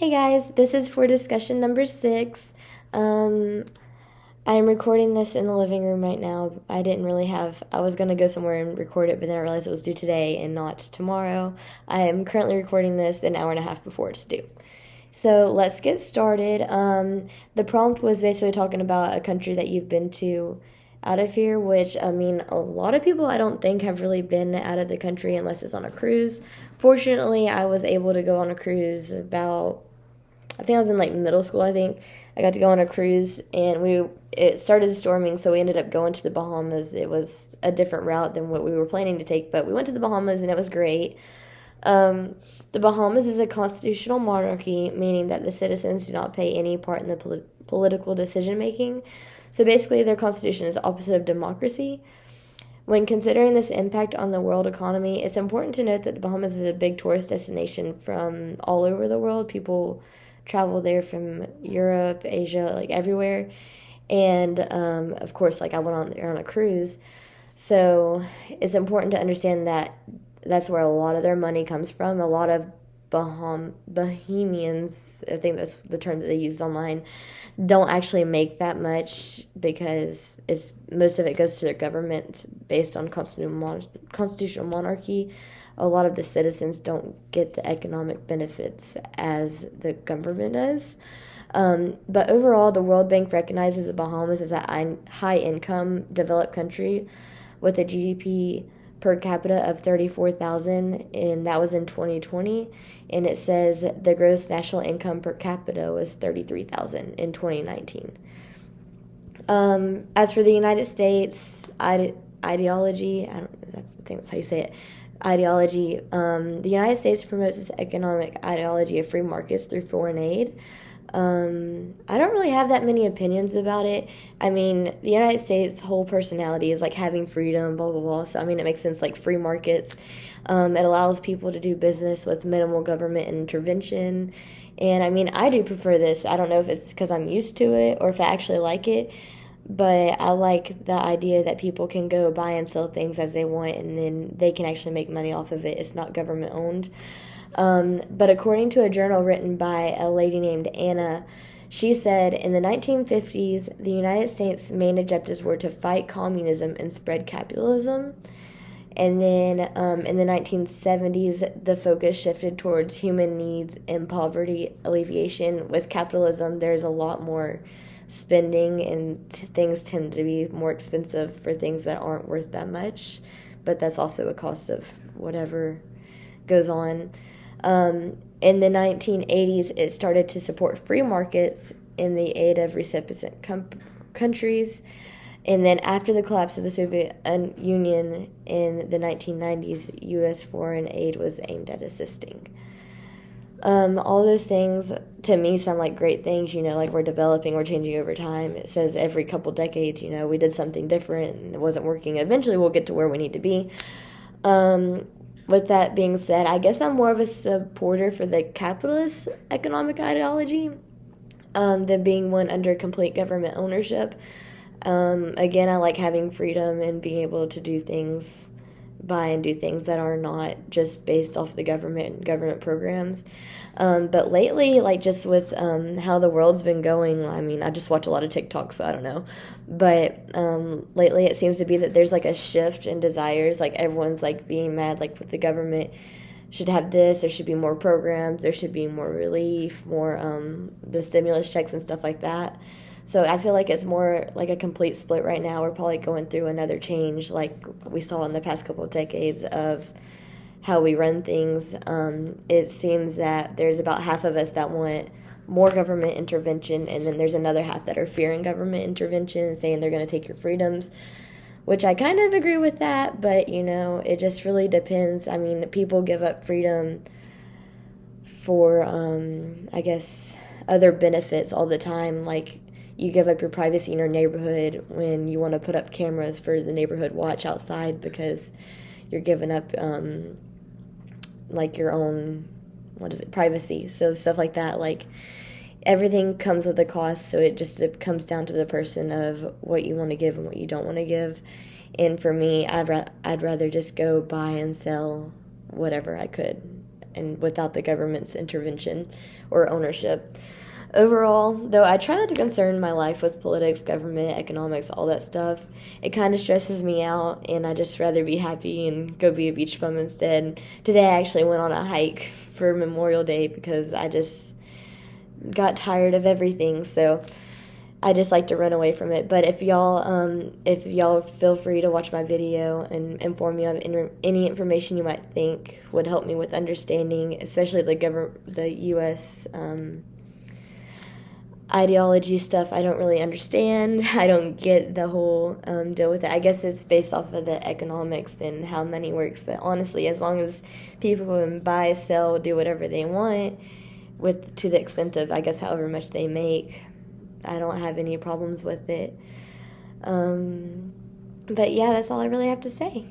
Hey guys, this is for discussion number 6. Um, I'm recording this in the living room right now. I was going to go somewhere and record it, but then I realized it was due today and not tomorrow. I am currently recording this an hour and a half before it's due. So let's get started. The prompt was basically talking about a country that you've been to out of here, which, I mean, a lot of people I don't think have really been out of the country unless it's on a cruise. Fortunately, I was able to go on a cruise I think I was in like middle school, I think. I got to go on a cruise and it started storming, so we ended up going to the Bahamas. It was a different route than what we were planning to take, but we went to the Bahamas and it was great. The Bahamas is a constitutional monarchy, meaning that the citizens do not play any part in the political decision making. So basically, their constitution is opposite of democracy. When considering this impact on the world economy, it's important to note that the Bahamas is a big tourist destination from all over the world. People travel there from Europe, Asia, like everywhere. And of course, like I went on there on a cruise. So it's important to understand that that's where a lot of their money comes from. A lot of Bahamians, I think that's the term that they used online, don't actually make that much because most of it goes to their government based on constitutional monarchy. A lot of the citizens don't get the economic benefits as the government does. But overall, the World Bank recognizes the Bahamas as a high-income developed country with a GDP per capita of 34,000, and that was in 2020. And it says the gross national income per capita was 33,000 in 2019. As for the United States ideology, I think that's how you say it. Ideology. The United States promotes its economic ideology of free markets through foreign aid. I don't really have that many opinions about it. I mean, the United States' whole personality is like having freedom, blah, blah, blah. So, I mean, it makes sense, like free markets. It allows people to do business with minimal government intervention. And I mean, I do prefer this. I don't know if it's because I'm used to it or if I actually like it. But I like the idea that people can go buy and sell things as they want and then they can actually make money off of it. It's not government owned. But according to a journal written by a lady named Anna, she said in the 1950s, the United States' main objectives were to fight communism and spread capitalism. And then in the 1970s, the focus shifted towards human needs and poverty alleviation. With capitalism, there's a lot more spending and things tend to be more expensive for things that aren't worth that much. But that's also a cost of whatever goes on. In the 1980s, it started to support free markets in the aid of recipient countries. And then after the collapse of the Soviet Union in the 1990s, U.S. foreign aid was aimed at assisting. All those things to me sound like great things, like we're developing, we're changing over time. It says every couple decades, we did something different and it wasn't working. Eventually we'll get to where we need to be. With that being said, I guess I'm more of a supporter for the capitalist economic ideology than being one under complete government ownership. Again, I like having freedom and being able to buy and do things that are not just based off the government programs. But lately, like just with how the world's been going, I mean, I just watch a lot of TikTok, so I don't know. But lately it seems to be that there's like a shift in desires. Like everyone's like being mad, like with the government should have this, there should be more programs, there should be more relief, more the stimulus checks and stuff like that. So I feel like it's more like a complete split right now. We're probably going through another change like we saw in the past couple of decades of how we run things. It seems that there's about half of us that want more government intervention, and then there's another half that are fearing government intervention and saying they're going to take your freedoms, which I kind of agree with that, but, it just really depends. I mean, people give up freedom for, I guess, other benefits all the time, like you give up your privacy in your neighborhood when you want to put up cameras for the neighborhood watch outside because you're giving up like your own privacy. So stuff like that, like everything comes with a cost, so it comes down to the person of what you want to give and what you don't want to give. And for me, I'd rather just go buy and sell whatever I could and without the government's intervention or ownership. Overall, though, I try not to concern my life with politics, government, economics, all that stuff. It kind of stresses me out, and I just rather be happy and go be a beach bum instead. Today, I actually went on a hike for Memorial Day because I just got tired of everything. So I just like to run away from it. But if y'all feel free to watch my video and inform me of any information you might think would help me with understanding, especially the U.S. Ideology stuff. I don't really understand. I don't get the whole deal with it. I guess it's based off of the economics and how money works. But honestly, as long as people can buy, sell, do whatever they want, to the extent of, I guess, however much they make, I don't have any problems with it. But yeah, that's all I really have to say.